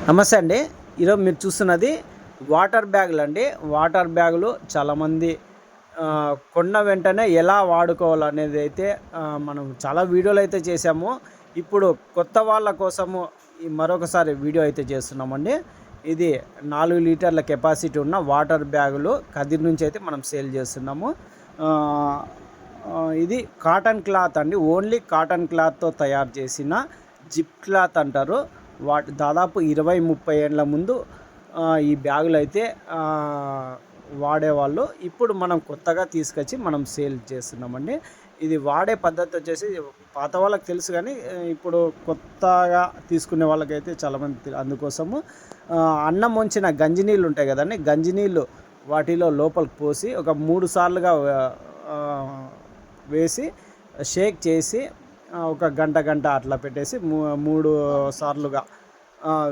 నమస్తే అండి. ఈరోజు మీరు చూస్తున్నది వాటర్ బ్యాగులు అండి. వాటర్ బ్యాగులు చాలామంది కొన్న వెంటనే ఎలా వాడుకోవాలనేది అయితే మనం చాలా వీడియోలు అయితే చేసాము. ఇప్పుడు కొత్త వాళ్ళ కోసము మరొకసారి వీడియో అయితే చేస్తున్నామండి. ఇది 4 లీటర్ల కెపాసిటీ ఉన్న వాటర్ బ్యాగులు కదిరి నుంచి అయితే మనం సేల్ చేస్తున్నాము. ఇది కాటన్ క్లాత్ అండి. ఓన్లీ కాటన్ క్లాత్తో తయారు చేసిన జిప్ క్లాత్ అంటారు. దాదాపు 20-30 ఏళ్ళ ముందు ఈ బ్యాగులు అయితే వాడేవాళ్ళు. ఇప్పుడు మనం కొత్తగా తీసుకొచ్చి మనం సేల్ చేస్తున్నామండి. ఇది వాడే పద్ధతి వచ్చేసి పాత వాళ్ళకి తెలుసు, కానీ ఇప్పుడు కొత్తగా తీసుకునే వాళ్ళకైతే చాలామంది అందుకోసము అన్నం వంచిన గంజి నీళ్ళు ఉంటాయి కదండి, గంజి నీళ్ళు వాటిలో లోపలికి పోసి ఒక 3 సార్లుగా వేసి షేక్ చేసి ఒక గంట అట్లా పెట్టేసి 3 సార్లుగా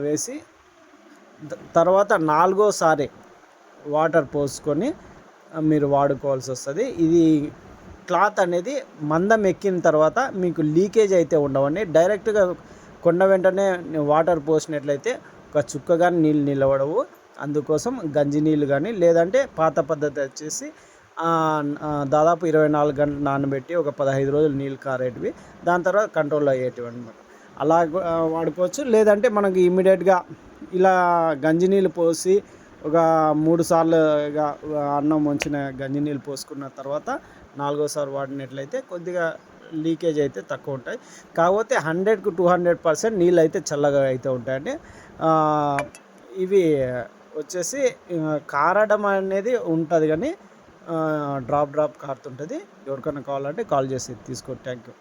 వేసి తర్వాత 4వసారి వాటర్ పోసుకొని మీరు వాడుకోవాల్సి వస్తుంది. ఇది క్లాత్ అనేది మందం ఎక్కిన తర్వాత మీకు లీకేజ్ అయితే ఉండవండి. డైరెక్ట్గా కొండ వెంటనే వాటర్ పోసినట్లయితే ఒక చుక్క కానీ నీళ్ళు నిలబడవు. అందుకోసం గంజి నీళ్ళు కానీ, లేదంటే పాత పద్ధతి వచ్చేసి దాదాపు 24 గంటలు నానబెట్టి ఒక 15 రోజులు నీళ్ళు కారేటివి, దాని తర్వాత కంట్రోల్ అయ్యేటివి అనమాట. అలా వాడుకోవచ్చు. లేదంటే మనకి ఇమ్మీడియట్గా ఇలా గంజి నీళ్ళు పోసి ఒక 3 సార్లుగా అన్నం వంచిన గంజి నీళ్ళు పోసుకున్న తర్వాత 4వసారి వాడినట్లయితే కొద్దిగా లీకేజ్ అయితే తక్కువ ఉంటాయి. కాకపోతే 100కు 200% నీళ్ళు అయితే చల్లగా అయితే ఉంటాయండి. ఇవి వచ్చేసి కారడం అనేది ఉంటుంది, కానీ డ్రాప్ కారుతుంటుంది. ఎవరికైనా కావాలంటే కాల్ చేసి తీసుకోండి. Thank you.